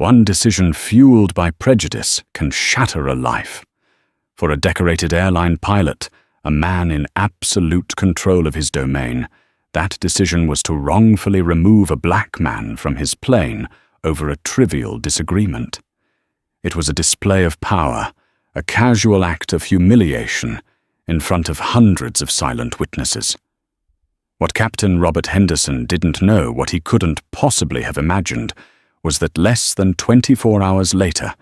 One decision fueled by prejudice can shatter a life. For a decorated airline pilot, a man in absolute control of his domain, that decision was to wrongfully remove a black man from his plane over a trivial disagreement. It was a display of power, a casual act of humiliation in front of hundreds of silent witnesses. What Captain Robert Henderson didn't know, what he couldn't possibly have imagined, was that less than 24 hours later,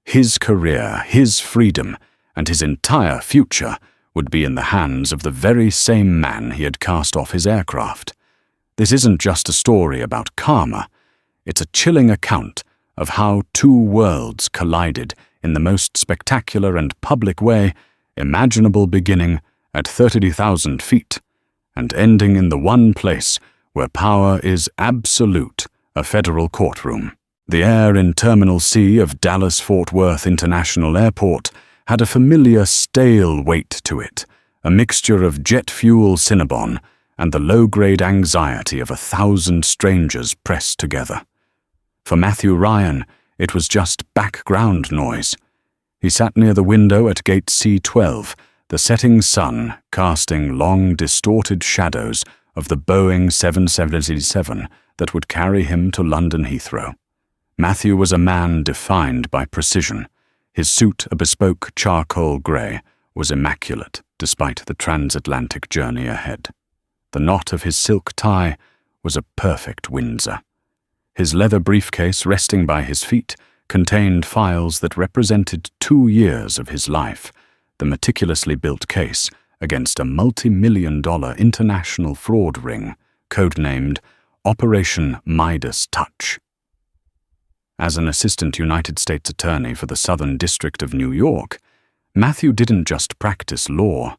his career, his freedom, and his entire future would be in the hands of the very same man he had cast off his aircraft. This isn't just a story about karma. It's a chilling account of how two worlds collided in the most spectacular and public way imaginable, beginning at 30,000 feet and ending in the one place where power is absolute, a federal courtroom. The air in Terminal C of Dallas-Fort Worth International Airport had a familiar stale weight to it, a mixture of jet fuel Cinnabon and the low-grade anxiety of 1,000 strangers pressed together. For Matthew Ryan, it was just background noise. He sat near the window at gate C12, the setting sun casting long, distorted shadows of the Boeing 777 that would carry him to London Heathrow. Matthew was a man defined by precision. His suit, a bespoke charcoal grey, was immaculate despite the transatlantic journey ahead. The knot of his silk tie was a perfect Windsor. His leather briefcase resting by his feet contained files that represented 2 years of his life, the meticulously built case against a multi-million-dollar international fraud ring, codenamed Operation Midas Touch. As an assistant United States attorney for the Southern District of New York, Matthew didn't just practice law,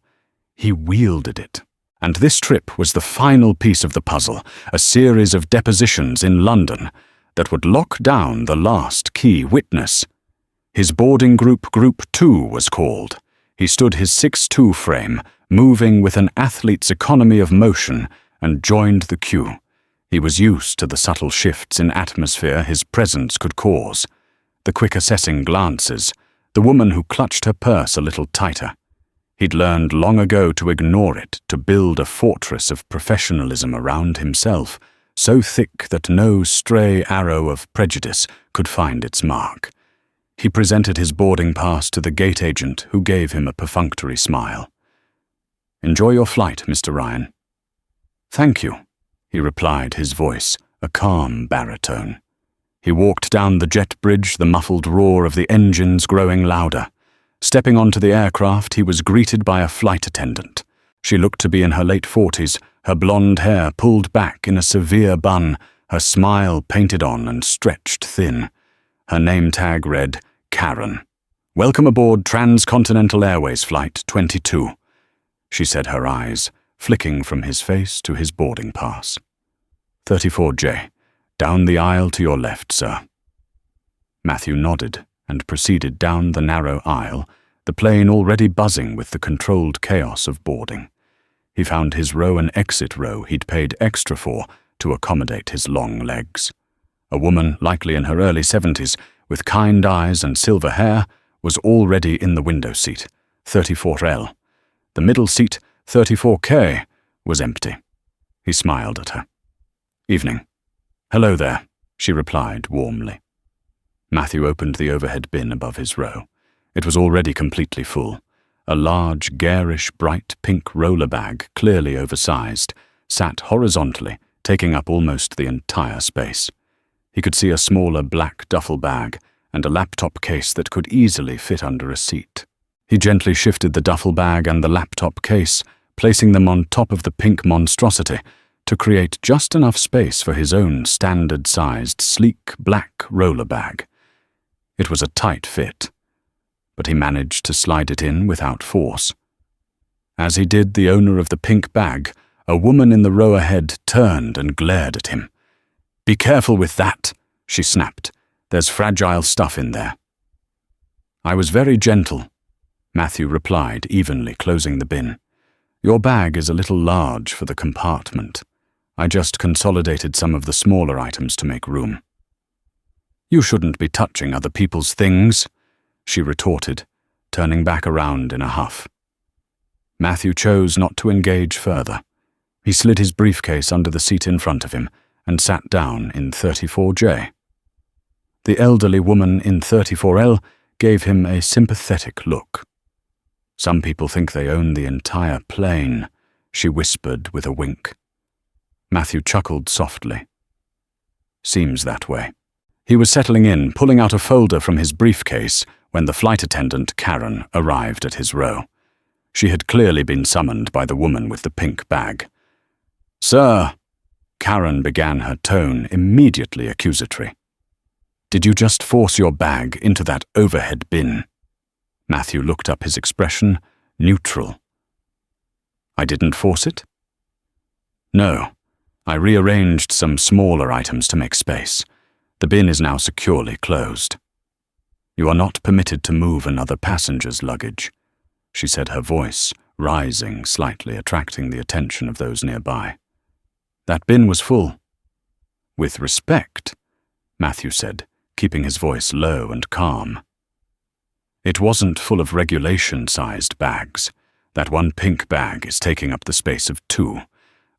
he wielded it. And this trip was the final piece of the puzzle, a series of depositions in London that would lock down the last key witness. His boarding group, Group 2, was called. He stood his 6'2" frame, moving with an athlete's economy of motion, and joined the queue. He was used to the subtle shifts in atmosphere his presence could cause, the quick assessing glances, the woman who clutched her purse a little tighter. He'd learned long ago to ignore it, to build a fortress of professionalism around himself, so thick that no stray arrow of prejudice could find its mark. He presented his boarding pass to the gate agent, who gave him a perfunctory smile. "Enjoy your flight, Mr. Ryan." "Thank you," he replied, his voice a calm baritone. He walked down the jet bridge, the muffled roar of the engines growing louder. Stepping onto the aircraft, he was greeted by a flight attendant. She looked to be in her late 40s, her blonde hair pulled back in a severe bun, her smile painted on and stretched thin. Her name tag read, Karen. "Welcome aboard Transcontinental Airways Flight 22, she said, her eyes flicking from his face to his boarding pass. 34J, down the aisle to your left, sir." Matthew nodded and proceeded down the narrow aisle, the plane already buzzing with the controlled chaos of boarding. He found his row and exit row he'd paid extra for to accommodate his long legs. A woman, likely in her early 70s, with kind eyes and silver hair, was already in the window seat, 34L. The middle seat, 34K, was empty. He smiled at her. "Evening." "Hello there," she replied warmly. Matthew opened the overhead bin above his row. It was already completely full. A large, garish, bright pink roller bag, clearly oversized, sat horizontally, taking up almost the entire space. He could see a smaller black duffel bag and a laptop case that could easily fit under a seat. He gently shifted the duffel bag and the laptop case, placing them on top of the pink monstrosity to create just enough space for his own standard-sized, sleek black roller bag. It was a tight fit, but he managed to slide it in without force. As he did, the owner of the pink bag, a woman in the row ahead, turned and glared at him. "Be careful with that," she snapped. "There's fragile stuff in there." "I was very gentle," Matthew replied, evenly closing the bin. "Your bag is a little large for the compartment. I just consolidated some of the smaller items to make room." "You shouldn't be touching other people's things," she retorted, turning back around in a huff. Matthew chose not to engage further. He slid his briefcase under the seat in front of him and sat down in 34J. The elderly woman in 34L gave him a sympathetic look. "Some people think they own the entire plane," she whispered with a wink. Matthew chuckled softly. "Seems that way." He was settling in, pulling out a folder from his briefcase, when the flight attendant, Karen, arrived at his row. She had clearly been summoned by the woman with the pink bag. "Sir," Karen began, her tone immediately accusatory. "Did you just force your bag into that overhead bin?" Matthew looked up, his expression neutral. "I didn't force it?" "No. I rearranged some smaller items to make space. The bin is now securely closed." "You are not permitted to move another passenger's luggage," she said, her voice rising slightly, attracting the attention of those nearby. "That bin was full." "With respect," Matthew said, keeping his voice low and calm. "It wasn't full of regulation-sized bags. That one pink bag is taking up the space of two.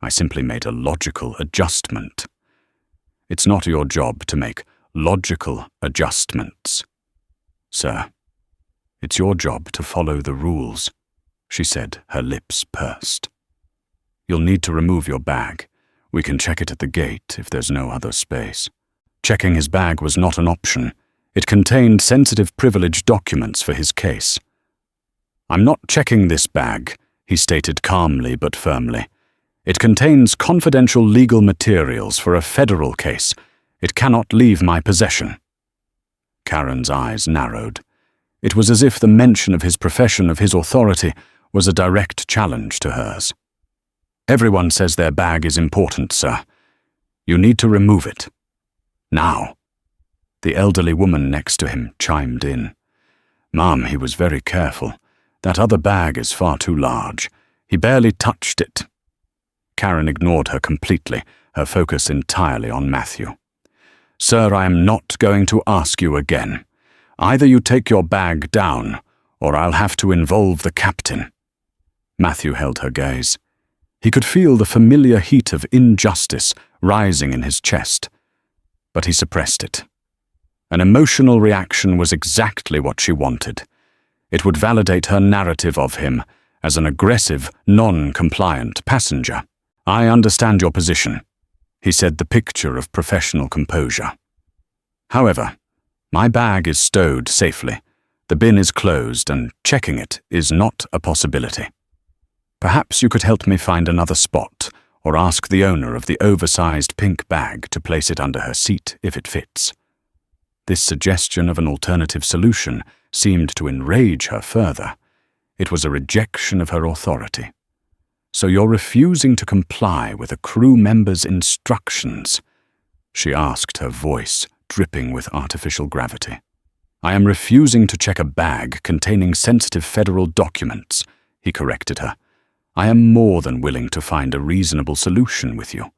I simply made a logical adjustment." "It's not your job to make logical adjustments, sir. It's your job to follow the rules," she said, her lips pursed. "You'll need to remove your bag. We can check it at the gate if there's no other space." Checking his bag was not an option. It contained sensitive privilege documents for his case. "I'm not checking this bag," he stated calmly but firmly. "It contains confidential legal materials for a federal case. It cannot leave my possession." Karen's eyes narrowed. It was as if the mention of his profession, of his authority, was a direct challenge to hers. "Everyone says their bag is important, sir. You need to remove it. Now." The elderly woman next to him chimed in. "Ma'am, he was very careful. That other bag is far too large. He barely touched it." Karen ignored her completely, her focus entirely on Matthew. "Sir, I am not going to ask you again. Either you take your bag down, or I'll have to involve the captain." Matthew held her gaze. He could feel the familiar heat of injustice rising in his chest, but he suppressed it. An emotional reaction was exactly what she wanted. It would validate her narrative of him as an aggressive, non-compliant passenger. "I understand your position," he said, the picture of professional composure. "However, my bag is stowed safely. The bin is closed, and checking it is not a possibility. Perhaps you could help me find another spot, or ask the owner of the oversized pink bag to place it under her seat if it fits." This suggestion of an alternative solution seemed to enrage her further. It was a rejection of her authority. "So you're refusing to comply with a crew member's instructions?" she asked, her voice dripping with artificial gravity. "I am refusing to check a bag containing sensitive federal documents," he corrected her. "I am more than willing to find a reasonable solution with you."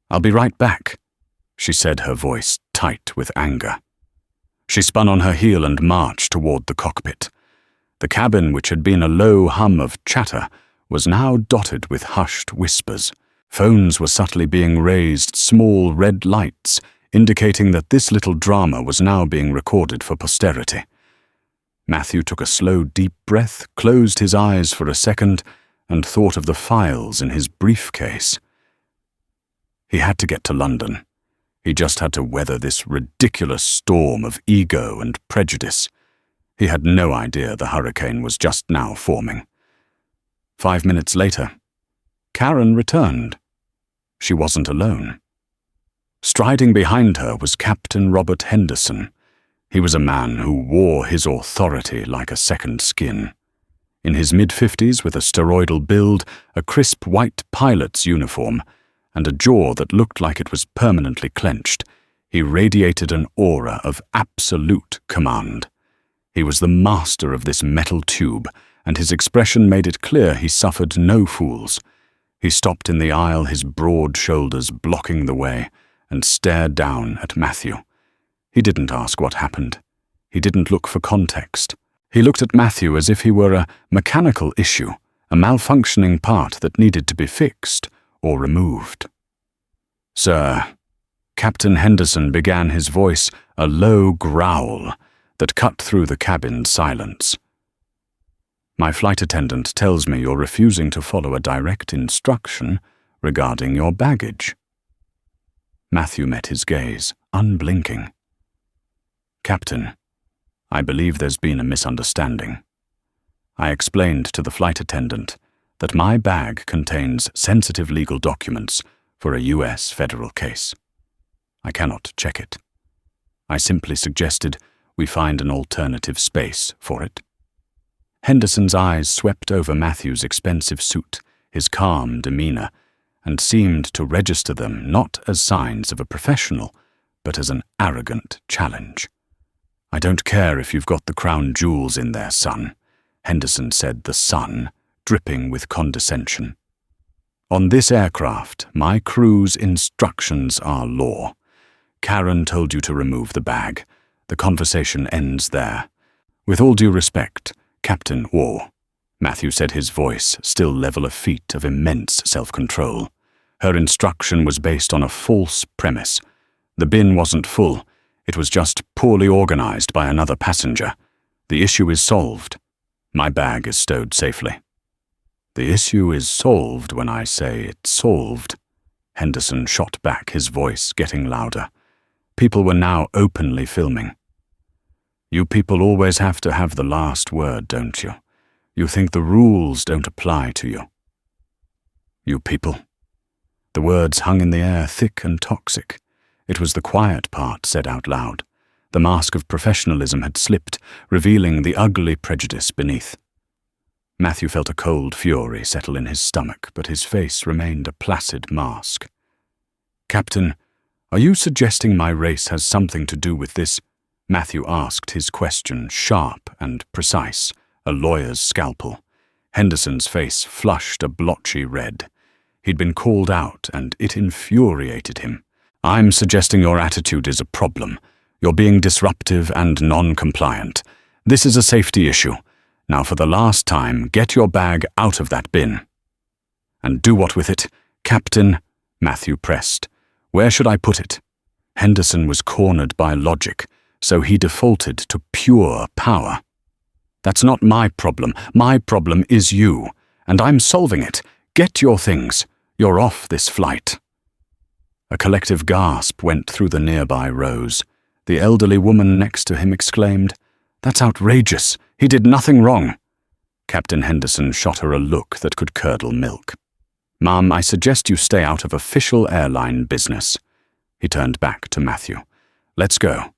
"I'll be right back," she said, her voice tight with anger. She spun on her heel and marched toward the cockpit. The cabin, which had been a low hum of chatter, was now dotted with hushed whispers. Phones were subtly being raised, small red lights, indicating that this little drama was now being recorded for posterity. Matthew took a slow, deep breath, closed his eyes for a second, and thought of the files in his briefcase. He had to get to London. He just had to weather this ridiculous storm of ego and prejudice. He had no idea the hurricane was just now forming. 5 minutes later, Karen returned. She wasn't alone. Striding behind her was Captain Robert Henderson. He was a man who wore his authority like a second skin. In his mid-50s, with a steroidal build, a crisp white pilot's uniform, and a jaw that looked like it was permanently clenched, he radiated an aura of absolute command. He was the master of this metal tube, and his expression made it clear he suffered no fools. He stopped in the aisle, his broad shoulders blocking the way, and stared down at Matthew. He didn't ask what happened. He didn't look for context. He looked at Matthew as if he were a mechanical issue, a malfunctioning part that needed to be fixed or removed. "Sir," Captain Henderson began, his voice a low growl that cut through the cabin's silence. "My flight attendant tells me you're refusing to follow a direct instruction regarding your baggage." Matthew met his gaze, unblinking. "Captain, I believe there's been a misunderstanding. I explained to the flight attendant that my bag contains sensitive legal documents for a U.S. federal case. I cannot check it. I simply suggested we find an alternative space for it." Henderson's eyes swept over Matthew's expensive suit, his calm demeanor, and seemed to register them not as signs of a professional, but as an arrogant challenge. "I don't care if you've got the crown jewels in there, son," Henderson said, the son dripping with condescension. "On this aircraft, my crew's instructions are law. Karen told you to remove the bag. The conversation ends there. With all due respect, Captain War," Matthew said, his voice still level, a feat of immense self-control. "Her instruction was based on a false premise. The bin wasn't full. It was just poorly organized by another passenger. The issue is solved. My bag is stowed safely." "The issue is solved when I say it's solved," Henderson shot back, his voice getting louder. People were now openly filming. "You people always have to have the last word, don't you? You think the rules don't apply to you." "You people." The words hung in the air, thick and toxic. It was the quiet part said out loud. The mask of professionalism had slipped, revealing the ugly prejudice beneath. Matthew felt a cold fury settle in his stomach, but his face remained a placid mask. "Captain, are you suggesting my race has something to do with this?" Matthew asked, his question sharp and precise, a lawyer's scalpel. Henderson's face flushed a blotchy red. He'd been called out, and it infuriated him. "I'm suggesting your attitude is a problem. You're being disruptive and non-compliant. This is a safety issue. Now, for the last time, get your bag out of that bin." "And do what with it, Captain?" Matthew pressed. "Where should I put it?" Henderson was cornered by logic, so he defaulted to pure power. "That's not my problem. My problem is you, and I'm solving it. Get your things. You're off this flight." A collective gasp went through the nearby rows. The elderly woman next to him exclaimed, "That's outrageous. He did nothing wrong." Captain Henderson shot her a look that could curdle milk. "Ma'am, I suggest you stay out of official airline business." He turned back to Matthew. "Let's go.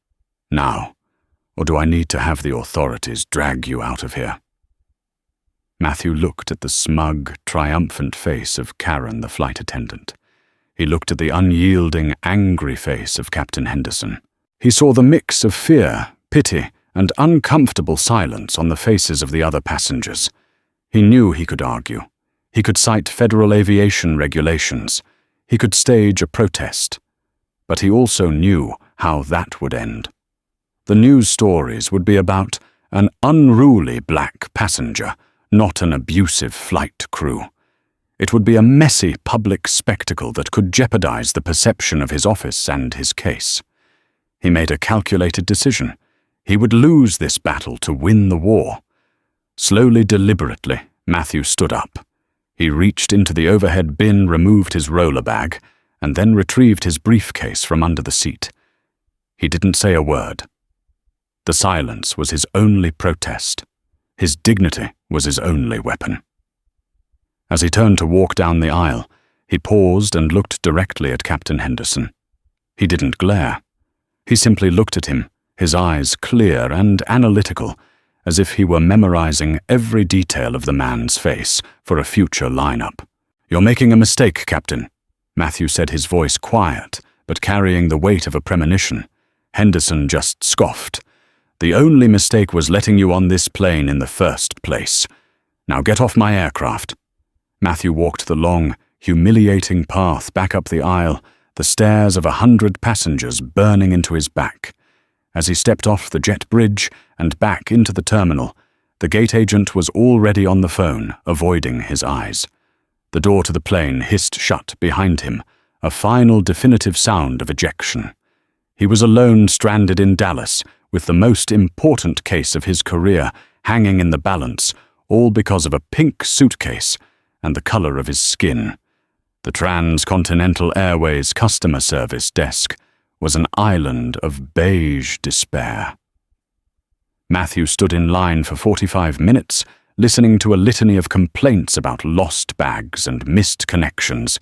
Now. Or do I need to have the authorities drag you out of here?" Matthew looked at the smug, triumphant face of Karen, the flight attendant. He looked at the unyielding, angry face of Captain Henderson. He saw the mix of fear, pity, and uncomfortable silence on the faces of the other passengers. He knew he could argue. He could cite federal aviation regulations. He could stage a protest. But he also knew how that would end. The news stories would be about an unruly black passenger, not an abusive flight crew. It would be a messy public spectacle that could jeopardize the perception of his office and his case. He made a calculated decision. He would lose this battle to win the war. Slowly, deliberately, Matthew stood up. He reached into the overhead bin, removed his roller bag, and then retrieved his briefcase from under the seat. He didn't say a word. The silence was his only protest. His dignity was his only weapon. As he turned to walk down the aisle, he paused and looked directly at Captain Henderson. He didn't glare. He simply looked at him, his eyes clear and analytical, as if he were memorizing every detail of the man's face for a future lineup. "You're making a mistake, Captain," Matthew said, his voice quiet, but carrying the weight of a premonition. Henderson just scoffed. "The only mistake was letting you on this plane in the first place. Now get off my aircraft." Matthew walked the long, humiliating path back up the aisle, the stares of 100 passengers burning into his back. As he stepped off the jet bridge and back into the terminal, the gate agent was already on the phone, avoiding his eyes. The door to the plane hissed shut behind him, a final definitive sound of ejection. He was alone, stranded in Dallas, with the most important case of his career hanging in the balance, all because of a pink suitcase and the color of his skin. The Transcontinental Airways customer service desk was an island of beige despair. Matthew stood in line for 45 minutes, listening to a litany of complaints about lost bags and missed connections,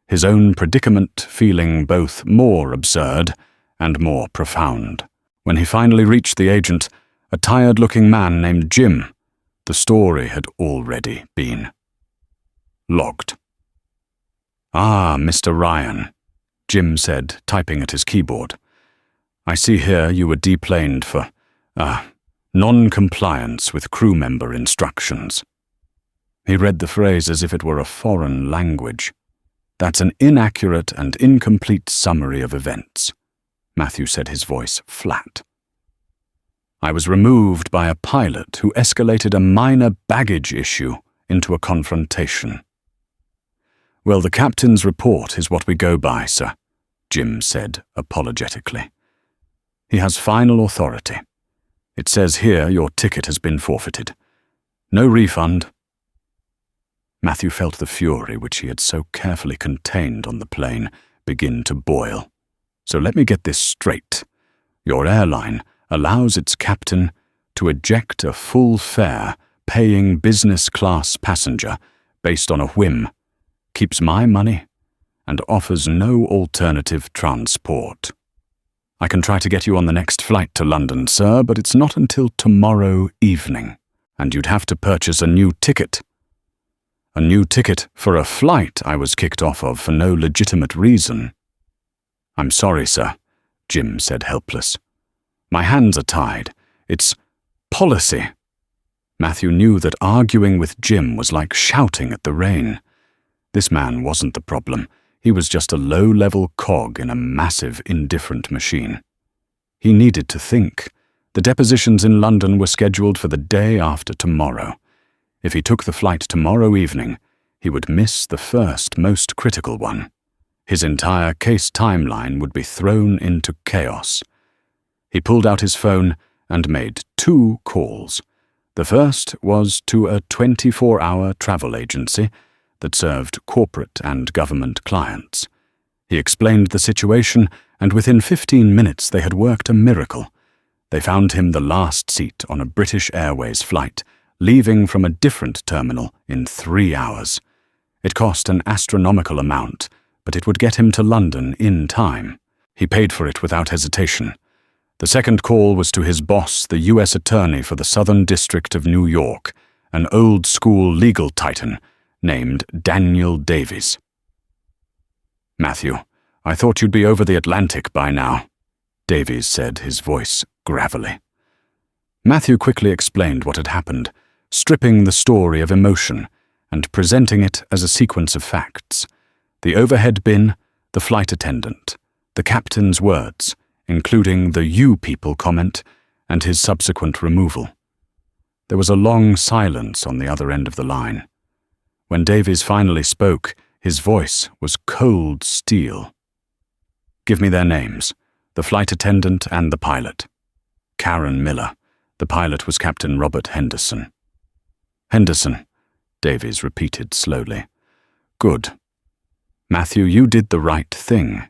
his own predicament feeling both more absurd and more profound. When he finally reached the agent, a tired-looking man named Jim, the story had already been logged. "Ah, Mr. Ryan," Jim said, typing at his keyboard. "I see here you were deplaned for, non-compliance with crew member instructions." He read the phrase as if it were a foreign language. "That's an inaccurate and incomplete summary of events," Matthew said, his voice flat. "I was removed by a pilot who escalated a minor baggage issue into a confrontation." "Well, the captain's report is what we go by, sir," Jim said apologetically. "He has final authority. It says here your ticket has been forfeited. No refund." Matthew felt the fury which he had so carefully contained on the plane begin to boil. "So let me get this straight. Your airline allows its captain to eject a full-fare, paying business-class passenger based on a whim, keeps my money, and offers no alternative transport. I can try to get you on the next flight to London, sir, but it's not until tomorrow evening, and you'd have to purchase a new ticket." "A new ticket for a flight I was kicked off of for no legitimate reason." "I'm sorry, sir," Jim said, helpless. "My hands are tied. It's policy." Matthew knew that arguing with Jim was like shouting at the rain. This man wasn't the problem. He was just a low-level cog in a massive, indifferent machine. He needed to think. The depositions in London were scheduled for the day after tomorrow. If he took the flight tomorrow evening, he would miss the first, most critical one. His entire case timeline would be thrown into chaos. He pulled out his phone and made 2 calls. The first was to a 24-hour travel agency that served corporate and government clients. He explained the situation, and within 15 minutes they had worked a miracle. They found him the last seat on a British Airways flight, leaving from a different terminal in 3 hours. It cost an astronomical amount, but it would get him to London in time. He paid for it without hesitation. The second call was to his boss, the U.S. Attorney for the Southern District of New York, an old-school legal titan named Daniel Davies. "Matthew, I thought you'd be over the Atlantic by now," Davies said, his voice gravelly. Matthew quickly explained what had happened, stripping the story of emotion and presenting it as a sequence of facts. The overhead bin, the flight attendant, the captain's words, including the "you people" comment, and his subsequent removal. There was a long silence on the other end of the line. When Davies finally spoke, his voice was cold steel. "Give me their names, the flight attendant and the pilot." "Karen Miller." The pilot was Captain Robert Henderson. "Henderson," Davies repeated slowly. "Good. Matthew, you did the right thing.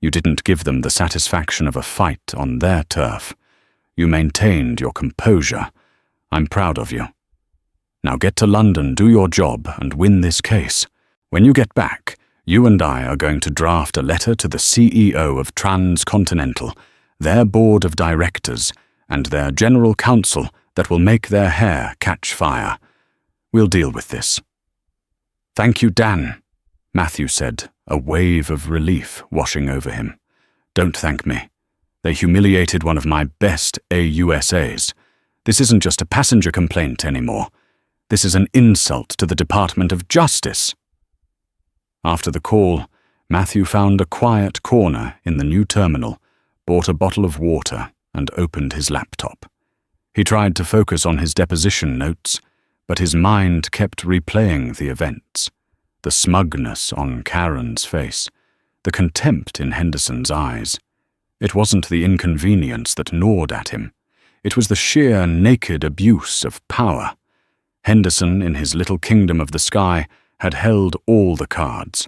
You didn't give them the satisfaction of a fight on their turf. You maintained your composure. I'm proud of you. Now get to London, do your job, and win this case. When you get back, you and I are going to draft a letter to the CEO of Transcontinental, their board of directors, and their general counsel that will make their hair catch fire. We'll deal with this." "Thank you, Dan," Matthew said, a wave of relief washing over him. "Don't thank me. They humiliated one of my best AUSAs. This isn't just a passenger complaint anymore. This is an insult to the Department of Justice." After the call, Matthew found a quiet corner in the new terminal, bought a bottle of water, and opened his laptop. He tried to focus on his deposition notes, but his mind kept replaying the events. The smugness on Karen's face, the contempt in Henderson's eyes. It wasn't the inconvenience that gnawed at him. It was the sheer, naked abuse of power. Henderson, in his little kingdom of the sky, had held all the cards.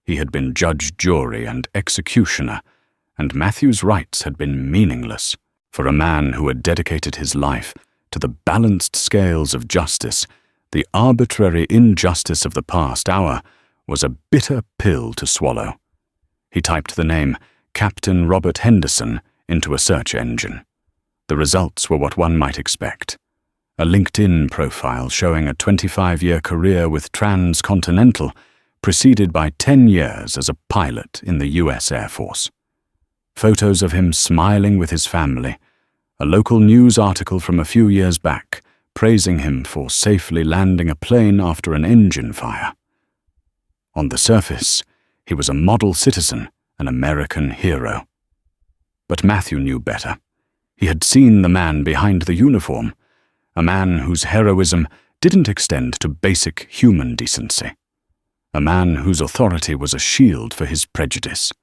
He had been judge, jury, and executioner, and Matthew's rights had been meaningless. For a man who had dedicated his life to the balanced scales of justice, the arbitrary injustice of the past hour was a bitter pill to swallow. He typed the name Captain Robert Henderson into a search engine. The results were what one might expect. A LinkedIn profile showing a 25-year career with Transcontinental, preceded by 10 years as a pilot in the U.S. Air Force. Photos of him smiling with his family, a local news article from a few years back praising him for safely landing a plane after an engine fire. On the surface, he was a model citizen, an American hero. But Matthew knew better. He had seen the man behind the uniform, a man whose heroism didn't extend to basic human decency, a man whose authority was a shield for his prejudice.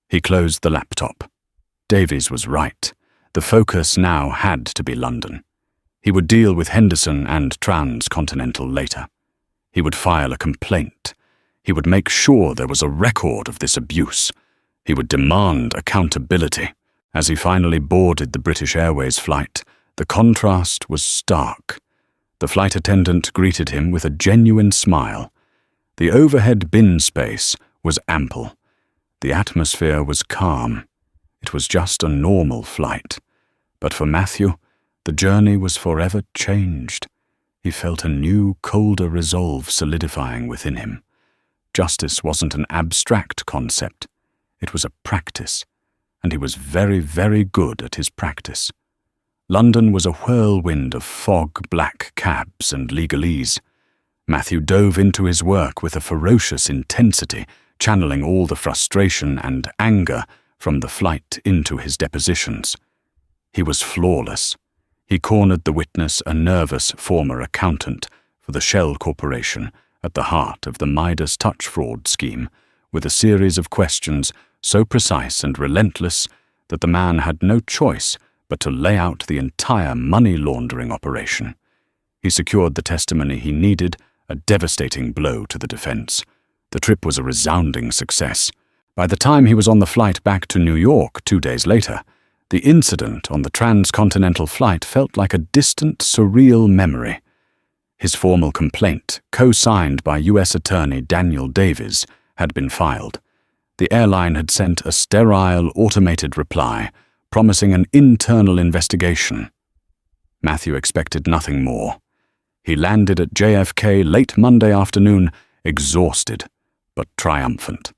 He closed the laptop. Davies was right. The focus now had to be London. He would deal with Henderson and Transcontinental later. He would file a complaint. He would make sure there was a record of this abuse. He would demand accountability. As he finally boarded the British Airways flight, the contrast was stark. The flight attendant greeted him with a genuine smile. The overhead bin space was ample. The atmosphere was calm. It was just a normal flight. But for Matthew, the journey was forever changed. He felt a new, colder resolve solidifying within him. Justice wasn't an abstract concept. It was a practice, and he was very, very good at his practice. London was a whirlwind of fog-black cabs and legalese. Matthew dove into his work with a ferocious intensity, channeling all the frustration and anger from the flight into his depositions. He was flawless. He cornered the witness, a nervous former accountant for the Shell Corporation, at the heart of the Midas touch fraud scheme, with a series of questions so precise and relentless that the man had no choice but to lay out the entire money laundering operation. He secured the testimony he needed, a devastating blow to the defense. The trip was a resounding success. By the time he was on the flight back to New York 2 days later, the incident on the transcontinental flight felt like a distant, surreal memory. His formal complaint, co-signed by U.S. Attorney Daniel Davies, had been filed. The airline had sent a sterile, automated reply, promising an internal investigation. Matthew expected nothing more. He landed at JFK late Monday afternoon, exhausted, but triumphant.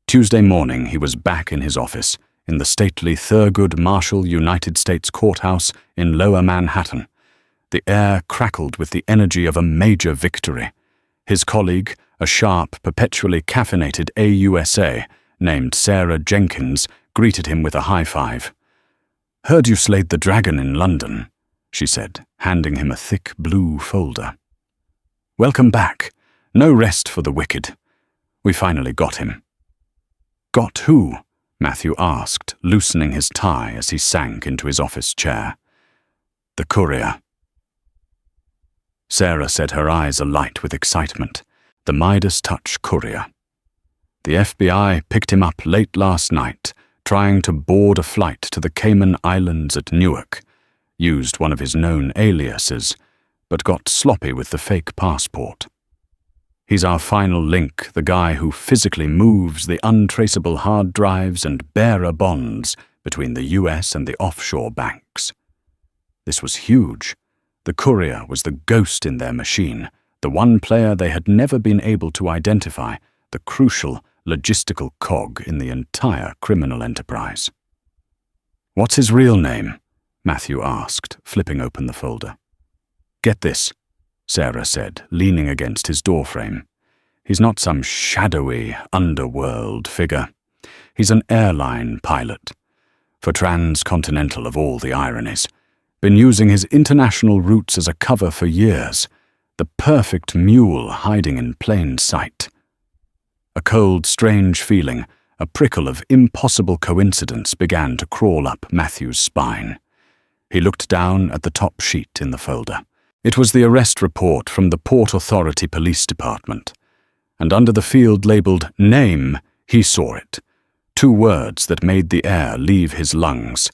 Tuesday morning he was back in his office, in the stately Thurgood Marshall United States Courthouse in Lower Manhattan. The air crackled with the energy of a major victory. His colleague, a sharp, perpetually caffeinated AUSA named Sarah Jenkins, greeted him with a high five. "Heard you slayed the dragon in London," she said, handing him a thick blue folder. "Welcome back. No rest for the wicked. We finally got him." "Got who?" Matthew asked, loosening his tie as he sank into his office chair. "The courier." Sarah said, her eyes alight with excitement. The Midas touch courier. The FBI picked him up late last night, trying to board a flight to the Cayman Islands at Newark. Used one of his known aliases, but got sloppy with the fake passport. He's our final link, the guy who physically moves the untraceable hard drives and bearer bonds between the US and the offshore banks. This was huge. The courier was the ghost in their machine, the one player they had never been able to identify, the crucial logistical cog in the entire criminal enterprise. "What's his real name?" Matthew asked, flipping open the folder. "Get this," Sarah said, leaning against his doorframe. "He's not some shadowy, underworld figure. He's an airline pilot. For transcontinental of all the ironies. Been using his international routes as a cover for years. The perfect mule hiding in plain sight. A cold, strange feeling, a prickle of impossible coincidence began to crawl up Matthew's spine. He looked down at the top sheet in the folder. It was the arrest report from the Port Authority Police Department. And under the field labelled Name, he saw it. 2 words that made the air leave his lungs.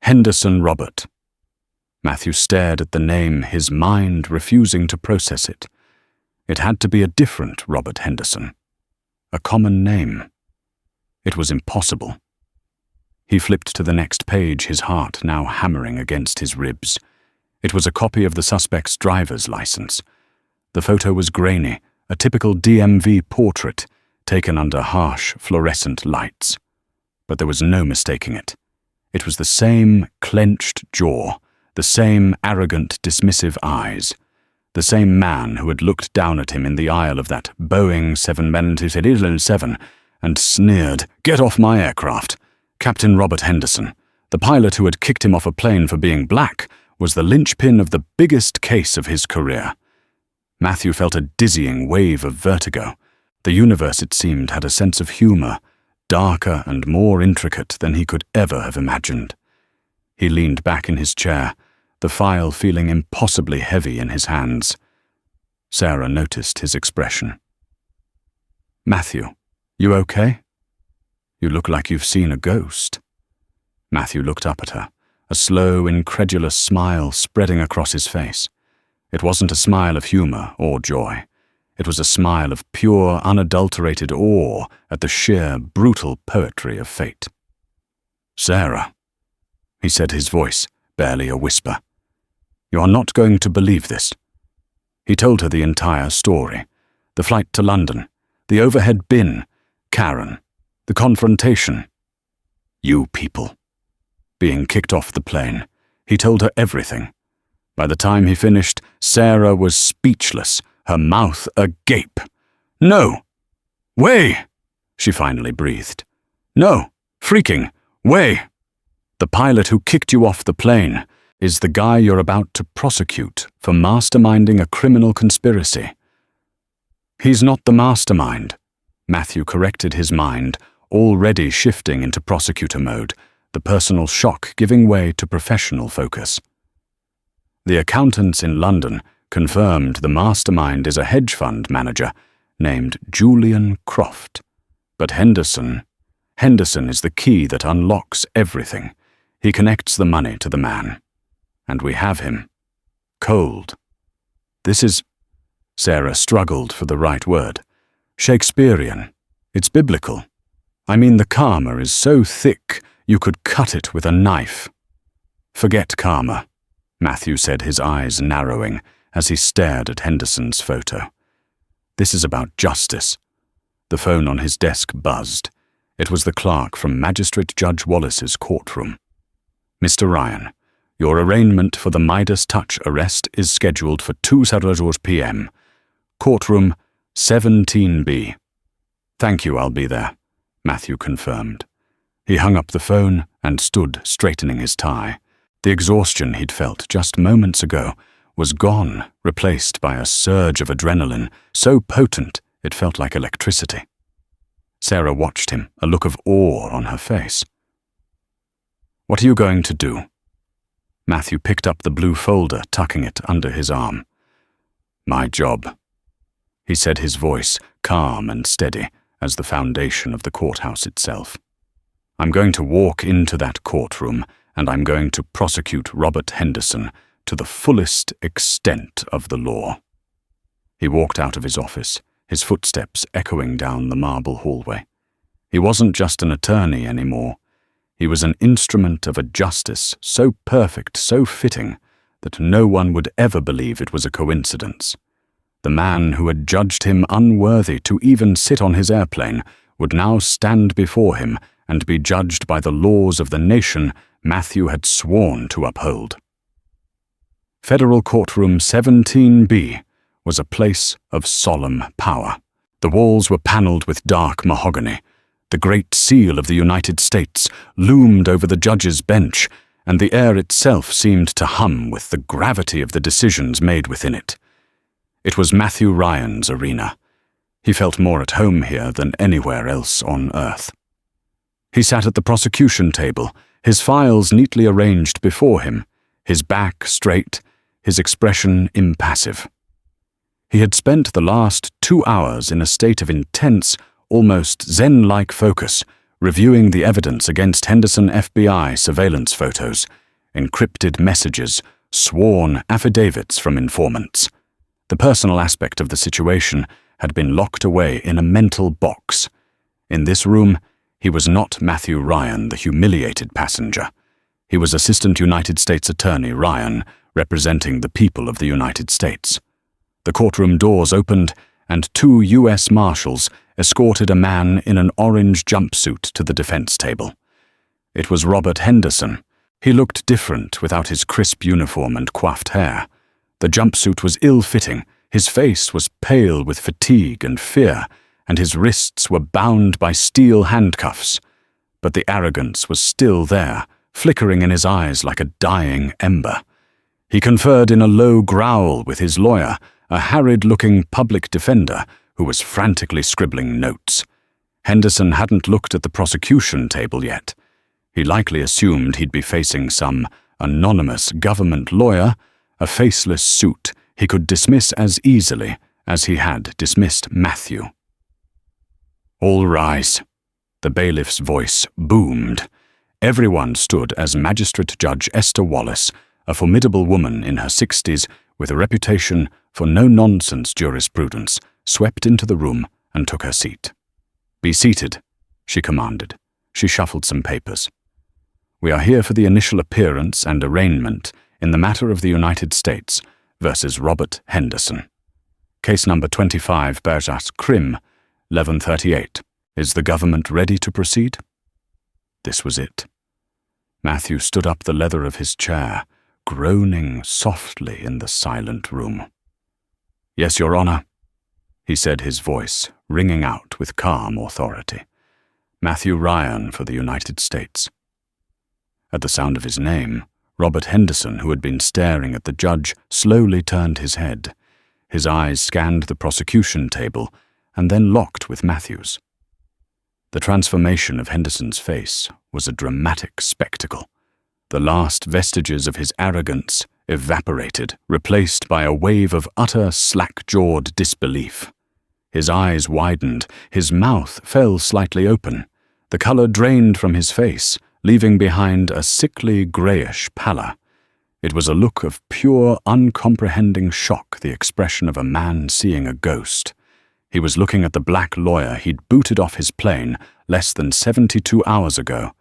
Henderson Robert. Matthew stared at the name, his mind refusing to process it. It had to be a different Robert Henderson. A common name. It was impossible. He flipped to the next page, his heart now hammering against his ribs. It was a copy of the suspect's driver's license. The photo was grainy, a typical DMV portrait, taken under harsh, fluorescent lights. But there was no mistaking it. It was the same clenched jaw, the same arrogant, dismissive eyes, the same man who had looked down at him in the aisle of that Boeing 777 and sneered, "Get off my aircraft." Captain Robert Henderson, the pilot who had kicked him off a plane for being black, was the linchpin of the biggest case of his career. Matthew felt a dizzying wave of vertigo. The universe, it seemed, had a sense of humor, darker and more intricate than he could ever have imagined. He leaned back in his chair, the file feeling impossibly heavy in his hands. Sarah noticed his expression. "Matthew, you okay? You look like you've seen a ghost." Matthew looked up at her, a slow, incredulous smile spreading across his face. It wasn't a smile of humor or joy. It was a smile of pure, unadulterated awe at the sheer, brutal poetry of fate. "Sarah," he said, his voice barely a whisper, "you are not going to believe this." He told her the entire story. The flight to London, the overhead bin, Karen, the confrontation. You people. Being kicked off the plane. He told her everything. By the time he finished, Sarah was speechless, her mouth agape. "No! Way!" she finally breathed. "No! Freaking way! The pilot who kicked you off the plane is the guy you're about to prosecute for masterminding a criminal conspiracy." "He's not the mastermind." Matthew corrected his mind, already shifting into prosecutor mode, the personal shock giving way to professional focus. The accountants in London confirmed the mastermind is a hedge fund manager named Julian Croft. But Henderson is the key that unlocks everything. He connects the money to the man. And we have him. Cold. This is... Sarah struggled for the right word. Shakespearean. It's biblical. I mean, the karma is so thick you could cut it with a knife. "Forget karma," Matthew said, his eyes narrowing as he stared at Henderson's photo. "This is about justice." The phone on his desk buzzed. It was the clerk from Magistrate Judge Wallace's courtroom. "Mr. Ryan, your arraignment for the Midas Touch arrest is scheduled for 2:00 p.m. Courtroom 17B. "Thank you, I'll be there," Matthew confirmed. He hung up the phone and stood straightening his tie. The exhaustion he'd felt just moments ago was gone, replaced by a surge of adrenaline, so potent it felt like electricity. Sarah watched him, a look of awe on her face. "What are you going to do?" Matthew picked up the blue folder, tucking it under his arm. "My job," he said, his voice calm and steady as the foundation of the courthouse itself. "I'm going to walk into that courtroom and I'm going to prosecute Robert Henderson to the fullest extent of the law." He walked out of his office, his footsteps echoing down the marble hallway. He wasn't just an attorney anymore. He was an instrument of a justice so perfect, so fitting, that no one would ever believe it was a coincidence. The man who had judged him unworthy to even sit on his airplane would now stand before him and be judged by the laws of the nation Matthew had sworn to uphold. Federal Courtroom 17B was a place of solemn power. The walls were panelled with dark mahogany. The Great Seal of the United States loomed over the judge's bench, and the air itself seemed to hum with the gravity of the decisions made within it. It was Matthew Ryan's arena. He felt more at home here than anywhere else on Earth. He sat at the prosecution table, his files neatly arranged before him, his back straight, his expression impassive. He had spent the last 2 hours in a state of intense, almost Zen-like focus, reviewing the evidence against Henderson FBI surveillance photos, encrypted messages, sworn affidavits from informants. The personal aspect of the situation had been locked away in a mental box. In this room, he was not Matthew Ryan, the humiliated passenger. He was Assistant United States Attorney Ryan, representing the people of the United States. The courtroom doors opened, and 2 U.S. Marshals escorted a man in an orange jumpsuit to the defense table. It was Robert Henderson. He looked different without his crisp uniform and coiffed hair. The jumpsuit was ill-fitting, his face was pale with fatigue and fear, and his wrists were bound by steel handcuffs. But the arrogance was still there, flickering in his eyes like a dying ember. He conferred in a low growl with his lawyer, a harried-looking public defender who was frantically scribbling notes. Henderson hadn't looked at the prosecution table yet. He likely assumed he'd be facing some anonymous government lawyer, a faceless suit he could dismiss as easily as he had dismissed Matthew. "All rise." The bailiff's voice boomed. Everyone stood as Magistrate Judge Esther Wallace, a formidable woman in her 60s with a reputation for no-nonsense jurisprudence, swept into the room and took her seat. "Be seated," she commanded. She shuffled some papers. "We are here for the initial appearance and arraignment in the matter of the United States versus Robert Henderson. Case number 25 Berjas Crim, 1138. Is the government ready to proceed?" This was it. Matthew stood up the leather of his chair, groaning softly in the silent room. "Yes, Your Honor," he said, his voice ringing out with calm authority. "Matthew Ryan for the United States." At the sound of his name, Robert Henderson, who had been staring at the judge, slowly turned his head. His eyes scanned the prosecution table and then locked with Matthew's. The transformation of Henderson's face was a dramatic spectacle. The last vestiges of his arrogance evaporated, replaced by a wave of utter slack-jawed disbelief. His eyes widened, his mouth fell slightly open. The color drained from his face, leaving behind a sickly grayish pallor. It was a look of pure, uncomprehending shock, the expression of a man seeing a ghost. He was looking at the black lawyer he'd booted off his plane less than 72 hours ago,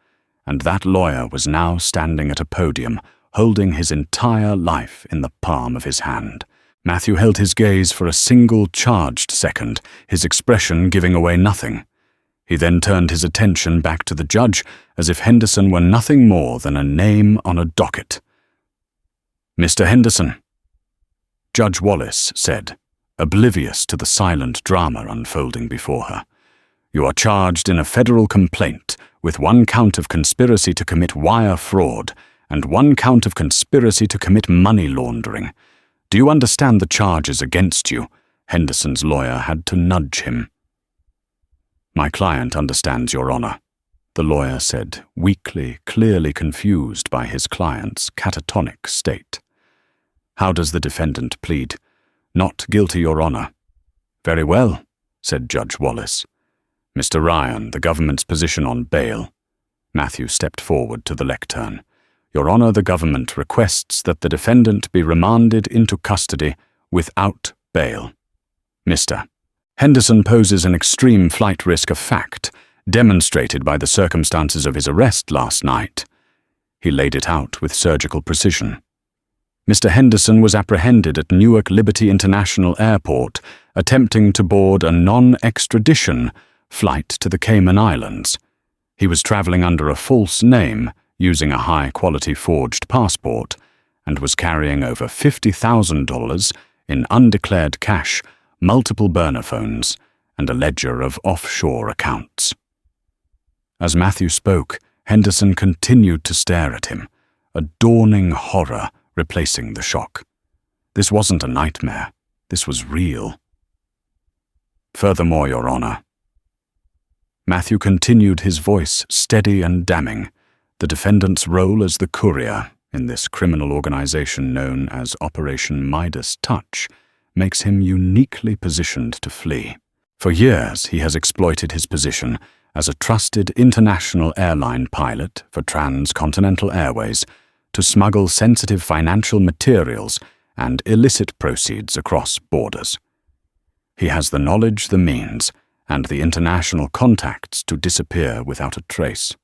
and that lawyer was now standing at a podium, holding his entire life in the palm of his hand. Matthew held his gaze for a single charged second, his expression giving away nothing. He then turned his attention back to the judge as if Henderson were nothing more than a name on a docket. "Mr. Henderson," Judge Wallace said, oblivious to the silent drama unfolding before her, "you are charged in a federal complaint with 1 count of conspiracy to commit wire fraud and 1 count of conspiracy to commit money laundering. Do you understand the charges against you?" Henderson's lawyer had to nudge him. "My client understands, Your Honor," the lawyer said, weakly, clearly confused by his client's catatonic state. "How does the defendant plead?" "Not guilty, Your Honor." "Very well," said Judge Wallace. "Mr. Ryan, the government's position on bail." Matthew stepped forward to the lectern. "Your Honor, the government requests that the defendant be remanded into custody without bail." "Mr. Henderson poses an extreme flight risk of fact, demonstrated by the circumstances of his arrest last night." He laid it out with surgical precision. "Mr. Henderson was apprehended at Newark Liberty International Airport, attempting to board a non-extradition flight to the Cayman Islands. He was traveling under a false name, using a high-quality forged passport, and was carrying over $50,000 in undeclared cash, multiple burner phones, and a ledger of offshore accounts." As Matthew spoke, Henderson continued to stare at him, a dawning horror replacing the shock. This wasn't a nightmare. This was real. Furthermore, Your Honor. Matthew continued, his voice steady and damning. The defendant's role as the courier in this criminal organization known as Operation Midas Touch makes him uniquely positioned to flee. For years, he has exploited his position as a trusted international airline pilot for transcontinental airways to smuggle sensitive financial materials and illicit proceeds across borders. He has the knowledge, the means, and the international contacts to disappear without a trace.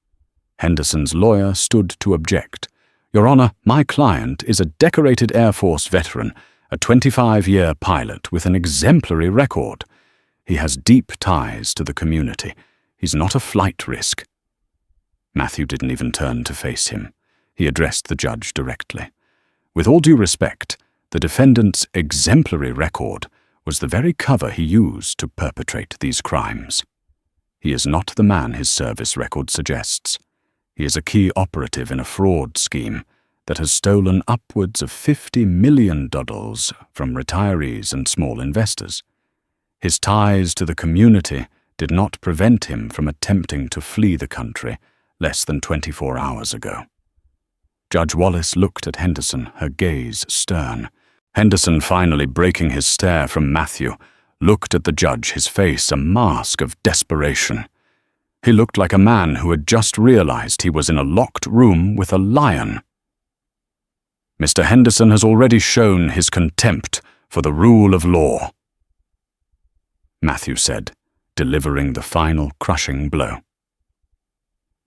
Henderson's lawyer stood to object. Your Honor, my client is a decorated Air Force veteran, a 25-year pilot with an exemplary record. He has deep ties to the community. He's not a flight risk. Matthew didn't even turn to face him. He addressed the judge directly. With all due respect, the defendant's exemplary record was the very cover he used to perpetrate these crimes. He is not the man his service record suggests. He is a key operative in a fraud scheme that has stolen upwards of $50 million from retirees and small investors. His ties to the community did not prevent him from attempting to flee the country less than 24 hours ago. Judge Wallace looked at Henderson, her gaze stern. Henderson, finally breaking his stare from Matthew, looked at the judge, his face a mask of desperation. He looked like a man who had just realized he was in a locked room with a lion. Mr. Henderson has already shown his contempt for the rule of law, Matthew said, delivering the final crushing blow.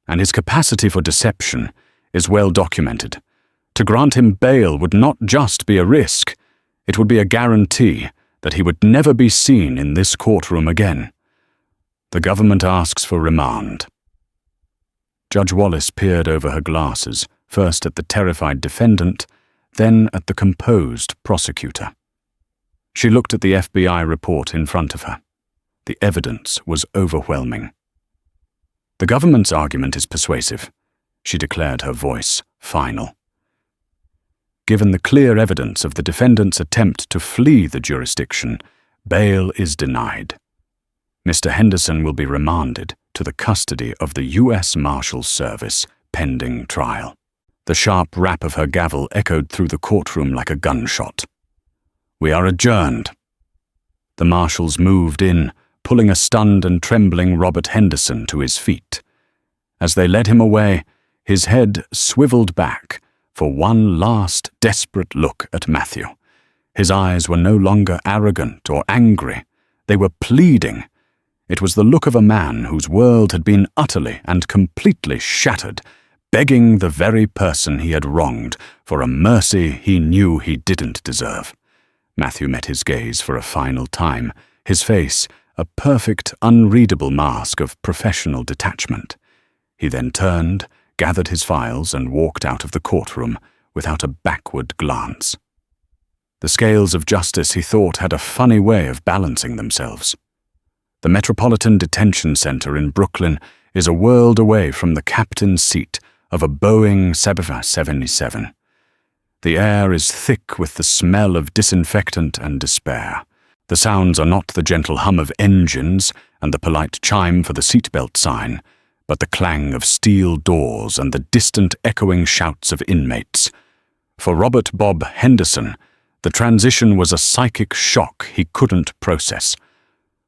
And his capacity for deception is well documented. To grant him bail would not just be a risk, it would be a guarantee that he would never be seen in this courtroom again. The government asks for remand. Judge Wallace peered over her glasses, first at the terrified defendant, then at the composed prosecutor. She looked at the FBI report in front of her. The evidence was overwhelming. The government's argument is persuasive, she declared, her voice final. Given the clear evidence of the defendant's attempt to flee the jurisdiction, bail is denied. Mr. Henderson will be remanded to the custody of the U.S. Marshals Service pending trial. The sharp rap of her gavel echoed through the courtroom like a gunshot. We are adjourned. The marshals moved in, pulling a stunned and trembling Robert Henderson to his feet. As they led him away, his head swiveled back for one last desperate look at Matthew. His eyes were no longer arrogant or angry. They were pleading. It was the look of a man whose world had been utterly and completely shattered, begging the very person he had wronged for a mercy he knew he didn't deserve. Matthew met his gaze for a final time, his face a perfect, unreadable mask of professional detachment. He then turned, gathered his files, and walked out of the courtroom without a backward glance. The scales of justice, he thought, had a funny way of balancing themselves. The Metropolitan Detention Center in Brooklyn is a world away from the captain's seat of a Boeing 777. The air is thick with the smell of disinfectant and despair. The sounds are not the gentle hum of engines and the polite chime for the seatbelt sign, but the clang of steel doors and the distant echoing shouts of inmates. For Robert Bob Henderson, the transition was a psychic shock he couldn't process.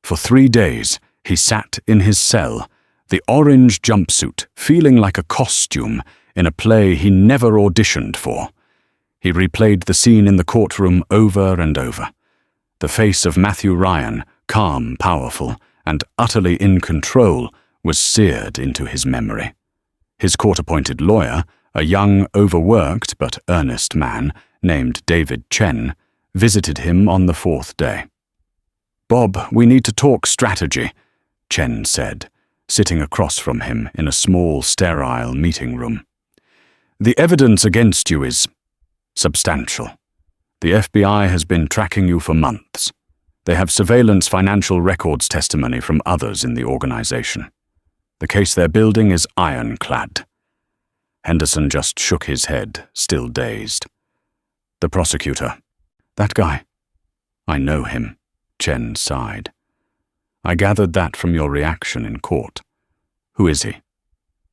For 3 days, he sat in his cell, the orange jumpsuit feeling like a costume in a play he never auditioned for. He replayed the scene in the courtroom over and over. The face of Matthew Ryan, calm, powerful, and utterly in control, was seared into his memory. His court-appointed lawyer, a young, overworked but earnest man named David Chen, visited him on the 4th day. "Bob, we need to talk strategy," Chen said, sitting across from him in a small, sterile meeting room. "The evidence against you is substantial. The FBI has been tracking you for months. They have surveillance financial records testimony from others in the organization. The case they're building is ironclad." Henderson just shook his head, still dazed. "The prosecutor." "That guy." "I know him," Chen sighed. "I gathered that from your reaction in court. Who is he?"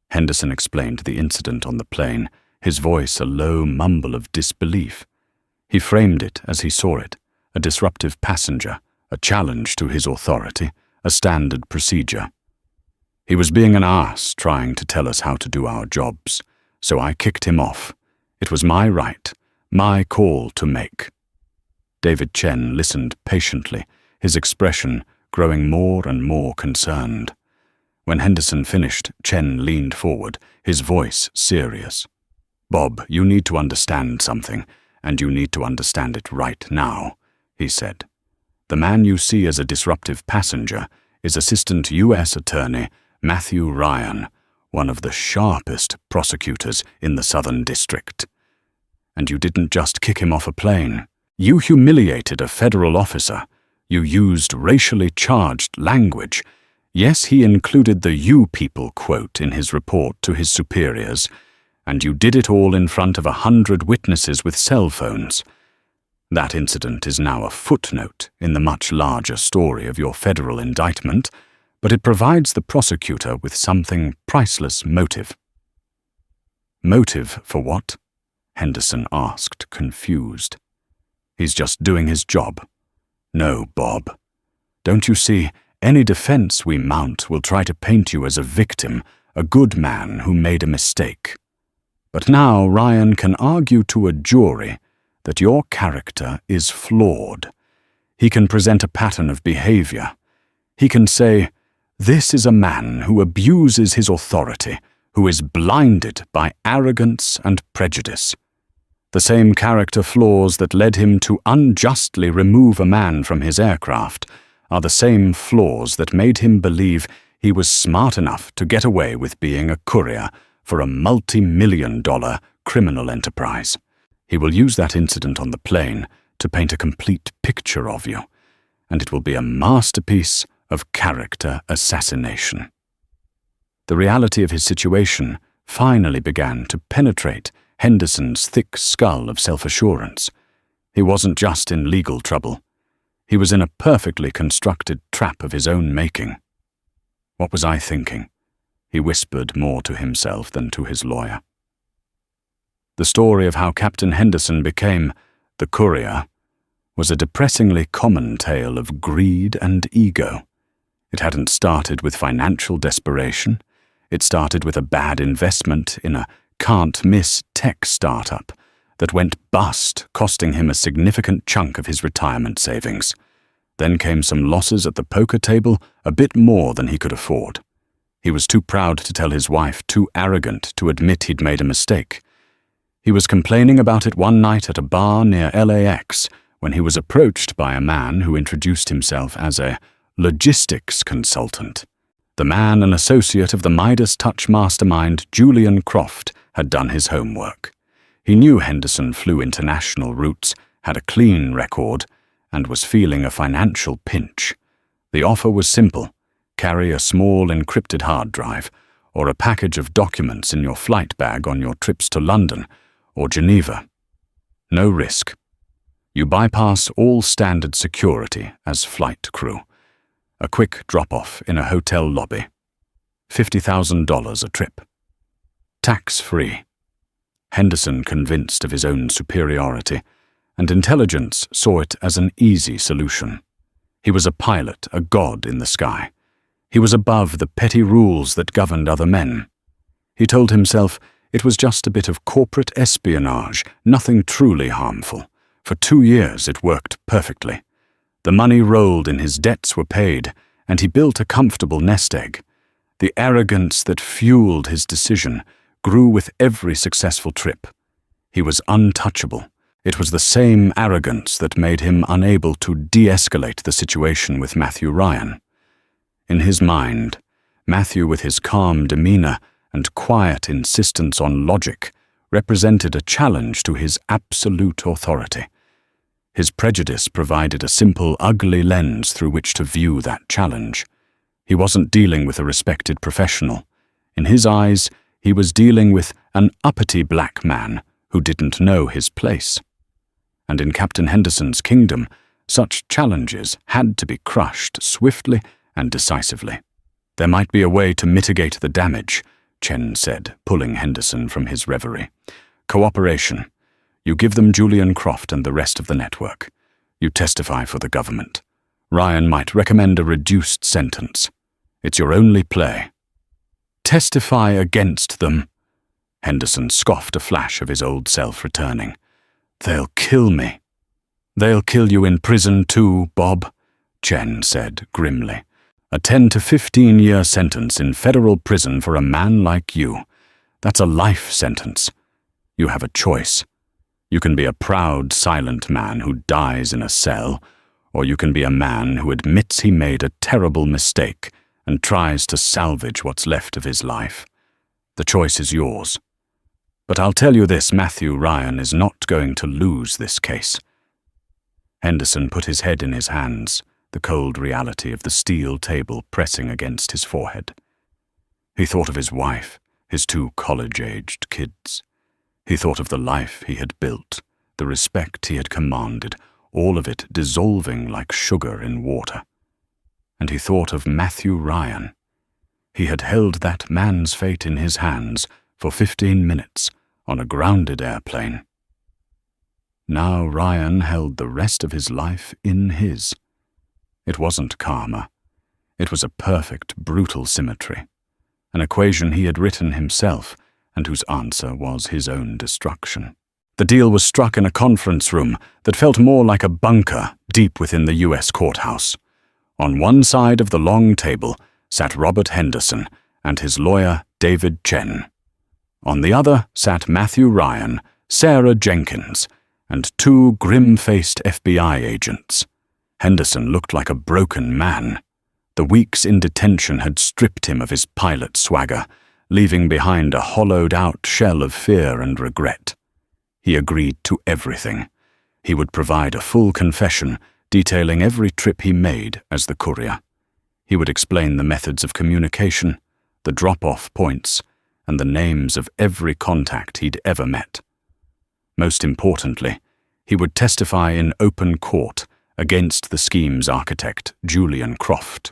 Henderson explained the incident on the plane, his voice a low mumble of disbelief. He framed it as he saw it, a disruptive passenger, a challenge to his authority, a standard procedure. "He was being an ass trying to tell us how to do our jobs, so I kicked him off. It was my right, my call to make." David Chen listened patiently, his expression growing more and more concerned. When Henderson finished, Chen leaned forward, his voice serious. "Bob, you need to understand something, and you need to understand it right now," he said. "The man you see as a disruptive passenger is Assistant U.S. Attorney Matthew Ryan, one of the sharpest prosecutors in the Southern District. And you didn't just kick him off a plane. You humiliated a federal officer. You used racially charged language. Yes, he included the "you people" quote in his report to his superiors, and you did it all in front of 100 witnesses with cell phones. That incident is now a footnote in the much larger story of your federal indictment, but it provides the prosecutor with something priceless: motive." "Motive for what?" Henderson asked, confused. "He's just doing his job." "No, Bob. Don't you see, any defense we mount will try to paint you as a victim, a good man who made a mistake. But now Ryan can argue to a jury that your character is flawed. He can present a pattern of behavior. He can say, 'This is a man who abuses his authority, who is blinded by arrogance and prejudice.' The same character flaws that led him to unjustly remove a man from his aircraft are the same flaws that made him believe he was smart enough to get away with being a courier for a multi-million-dollar criminal enterprise. He will use that incident on the plane to paint a complete picture of you, and it will be a masterpiece of character assassination." The reality of his situation finally began to penetrate Henderson's thick skull of self-assurance. He wasn't just in legal trouble. He was in a perfectly constructed trap of his own making. "What was I thinking?" he whispered more to himself than to his lawyer. The story of how Captain Henderson became the courier was a depressingly common tale of greed and ego. It hadn't started with financial desperation. It started with a bad investment in a can't-miss tech startup that went bust, costing him a significant chunk of his retirement savings. Then came some losses at the poker table, a bit more than he could afford. He was too proud to tell his wife, too arrogant to admit he'd made a mistake. He was complaining about it one night at a bar near LAX when he was approached by a man who introduced himself as a logistics consultant. The man, an associate of the Midas Touch mastermind Julian Croft, had done his homework. He knew Henderson flew international routes, had a clean record, and was feeling a financial pinch. The offer was simple: carry a small encrypted hard drive, or a package of documents in your flight bag on your trips to London or Geneva. No risk. You bypass all standard security as flight crew. A quick drop-off in a hotel lobby. $50,000 a trip. Tax-free. Henderson convinced of his own superiority, and intelligence saw it as an easy solution. He was a pilot, a god in the sky. He was above the petty rules that governed other men. He told himself it was just a bit of corporate espionage, nothing truly harmful. For 2 years it worked perfectly. The money rolled in, his debts were paid, and he built a comfortable nest egg. The arrogance that fueled his decision grew with every successful trip. He was untouchable. It was the same arrogance that made him unable to de-escalate the situation with Matthew Ryan. In his mind, Matthew, with his calm demeanor and quiet insistence on logic, represented a challenge to his absolute authority. His prejudice provided a simple, ugly lens through which to view that challenge. He wasn't dealing with a respected professional. In his eyes, he was dealing with an uppity black man who didn't know his place. And in Captain Henderson's kingdom, such challenges had to be crushed swiftly and decisively. There might be a way to mitigate the damage, Chen said, pulling Henderson from his reverie. Cooperation. You give them Julian Croft and the rest of the network. You testify for the government. Ryan might recommend a reduced sentence. It's your only play. Testify against them. Henderson scoffed, a flash of his old self returning. They'll kill me. They'll kill you in prison too, Bob, Chen said grimly. A 10 to 15-year sentence in federal prison for a man like you. That's a life sentence. You have a choice. You can be a proud, silent man who dies in a cell, or you can be a man who admits he made a terrible mistake and tries to salvage what's left of his life. The choice is yours. But I'll tell you this, Matthew Ryan is not going to lose this case. Henderson put his head in his hands, the cold reality of the steel table pressing against his forehead. He thought of his wife, his 2 college-aged kids. He thought of the life he had built, the respect he had commanded, all of it dissolving like sugar in water. And he thought of Matthew Ryan. He had held that man's fate in his hands for 15 minutes on a grounded airplane. Now Ryan held the rest of his life in his. It wasn't karma. It was a perfect, brutal symmetry, an equation he had written himself, and whose answer was his own destruction. The deal was struck in a conference room that felt more like a bunker deep within the U.S. courthouse. On one side of the long table sat Robert Henderson and his lawyer David Chen. On the other sat Matthew Ryan, Sarah Jenkins, and 2 grim-faced FBI agents. Henderson looked like a broken man. The weeks in detention had stripped him of his pilot swagger, leaving behind a hollowed-out shell of fear and regret. He agreed to everything. He would provide a full confession detailing every trip he made as the courier. He would explain the methods of communication, the drop-off points, and the names of every contact he'd ever met. Most importantly, he would testify in open court against the scheme's architect, Julian Croft.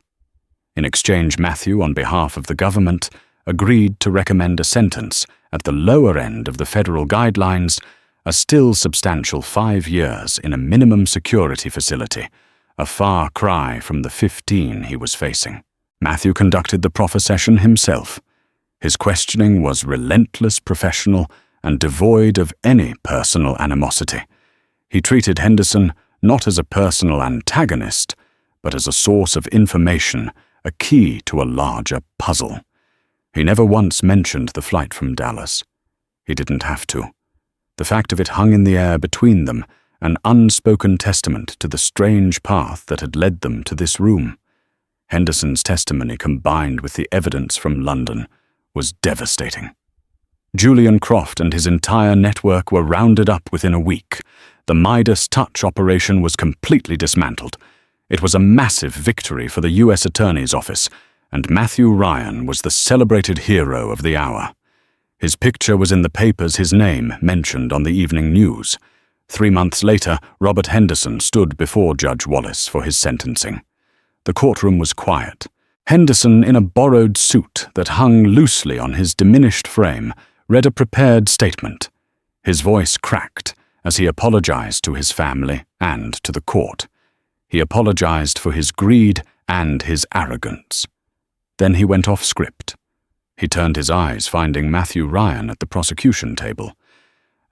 In exchange, Matthew, on behalf of the government, agreed to recommend a sentence at the lower end of the federal guidelines, a still substantial 5 years in a minimum security facility, a far cry from the 15 he was facing. Matthew conducted the profession himself. His questioning was relentless, professional, and devoid of any personal animosity. He treated Henderson not as a personal antagonist, but as a source of information, a key to a larger puzzle. He never once mentioned the flight from Dallas. He didn't have to. The fact of it hung in the air between them, an unspoken testament to the strange path that had led them to this room. Henderson's testimony, combined with the evidence from London, was devastating. Julian Croft and his entire network were rounded up within a week. The Midas Touch operation was completely dismantled. It was a massive victory for the U.S. Attorney's Office, and Matthew Ryan was the celebrated hero of the hour. His picture was in the papers, his name mentioned on the evening news. 3 months later, Robert Henderson stood before Judge Wallace for his sentencing. The courtroom was quiet. Henderson, in a borrowed suit that hung loosely on his diminished frame, read a prepared statement. His voice cracked as he apologized to his family and to the court. He apologized for his greed and his arrogance. Then he went off script. He turned his eyes, finding Matthew Ryan at the prosecution table.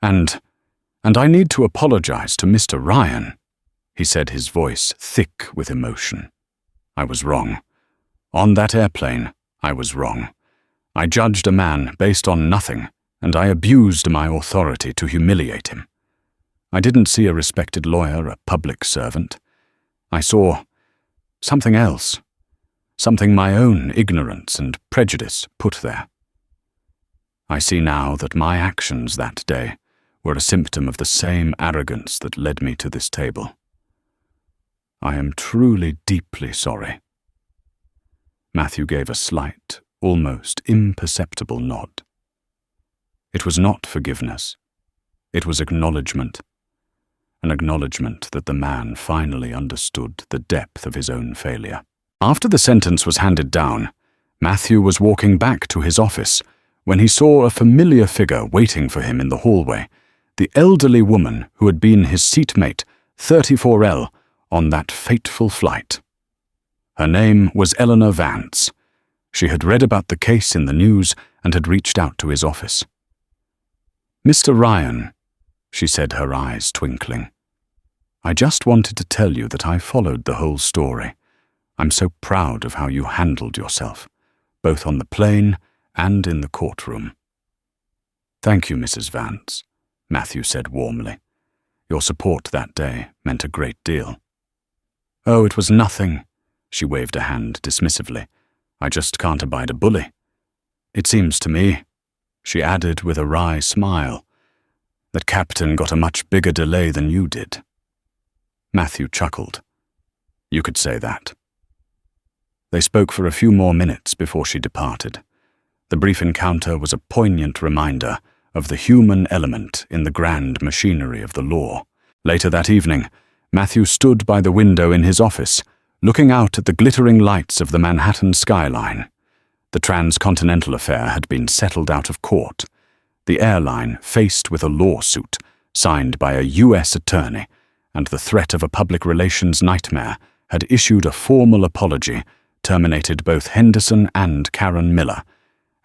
And I need to apologize to Mr. Ryan, he said, his voice thick with emotion. I was wrong. On that airplane, I was wrong. I judged a man based on nothing, and I abused my authority to humiliate him. I didn't see a respected lawyer, a public servant. I saw something else, something my own ignorance and prejudice put there. I see now that my actions that day were a symptom of the same arrogance that led me to this table. I am truly deeply sorry. Matthew gave a slight, almost imperceptible nod. It was not forgiveness. It was acknowledgement. An acknowledgement that the man finally understood the depth of his own failure. After the sentence was handed down, Matthew was walking back to his office when he saw a familiar figure waiting for him in the hallway, the elderly woman who had been his seatmate, 34L, on that fateful flight. Her name was Eleanor Vance. She had read about the case in the news and had reached out to his office. "Mr. Ryan," she said, her eyes twinkling, "I just wanted to tell you that I followed the whole story. I'm so proud of how you handled yourself, both on the plane and in the courtroom." "Thank you, Mrs. Vance," Matthew said warmly. "Your support that day meant a great deal." "Oh, it was nothing," she waved a hand dismissively. "I just can't abide a bully. It seems to me," she added with a wry smile, "that Captain got a much bigger delay than you did." Matthew chuckled. "You could say that." They spoke for a few more minutes before she departed. The brief encounter was a poignant reminder of the human element in the grand machinery of the law. Later that evening, Matthew stood by the window in his office, looking out at the glittering lights of the Manhattan skyline. The transcontinental affair had been settled out of court. The airline, faced with a lawsuit signed by a U.S. attorney and the threat of a public relations nightmare, had issued a formal apology, terminated both Henderson and Karen Miller,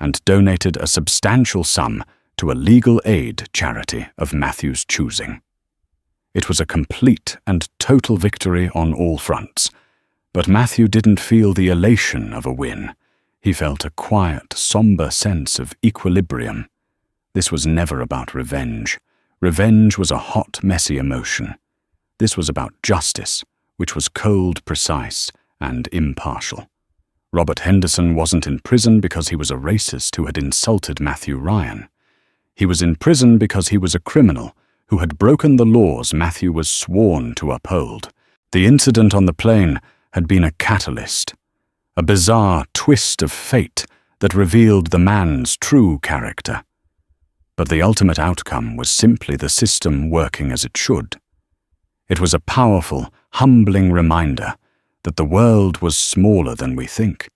and donated a substantial sum to a legal aid charity of Matthew's choosing. It was a complete and total victory on all fronts, but Matthew didn't feel the elation of a win. He felt a quiet, somber sense of equilibrium. This was never about revenge. Revenge was a hot, messy emotion. This was about justice, which was cold, precise, and impartial. Robert Henderson wasn't in prison because he was a racist who had insulted Matthew Ryan. He was in prison because he was a criminal who had broken the laws Matthew was sworn to uphold. The incident on the plane had been a catalyst, a bizarre twist of fate that revealed the man's true character. But the ultimate outcome was simply the system working as it should. It was a powerful, humbling reminder that the world was smaller than we think,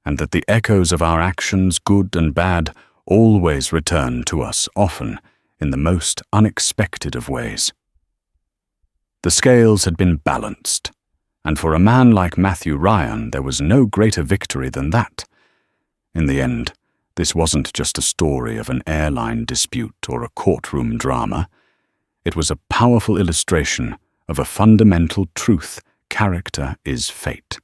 and that the echoes of our actions, good and bad, always return to us, often in the most unexpected of ways. The scales had been balanced, and for a man like Matthew Ryan, there was no greater victory than that. In the end, this wasn't just a story of an airline dispute or a courtroom drama. It was a powerful illustration of a fundamental truth: character is fate.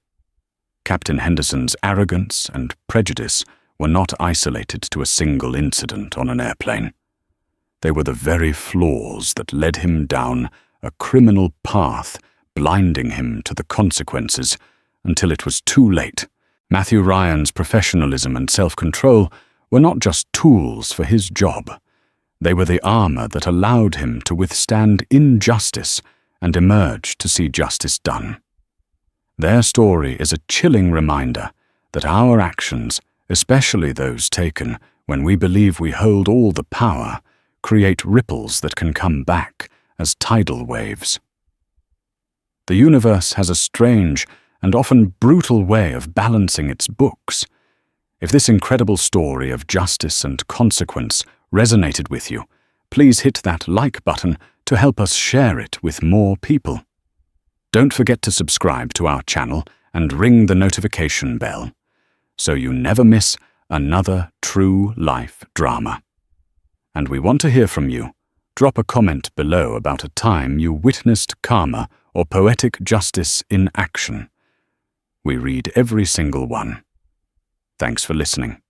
Captain Henderson's arrogance and prejudice were not isolated to a single incident on an airplane. They were the very flaws that led him down a criminal path, blinding him to the consequences until it was too late. Matthew Ryan's professionalism and self-control were not just tools for his job. They were the armor that allowed him to withstand injustice and emerge to see justice done. Their story is a chilling reminder that our actions, especially those taken when we believe we hold all the power, create ripples that can come back as tidal waves. The universe has a strange and often brutal way of balancing its books. If this incredible story of justice and consequence resonated with you, please hit that like button to help us share it with more people. Don't forget to subscribe to our channel and ring the notification bell, so you never miss another true life drama. And we want to hear from you. Drop a comment below about a time you witnessed karma or poetic justice in action. We read every single one. Thanks for listening.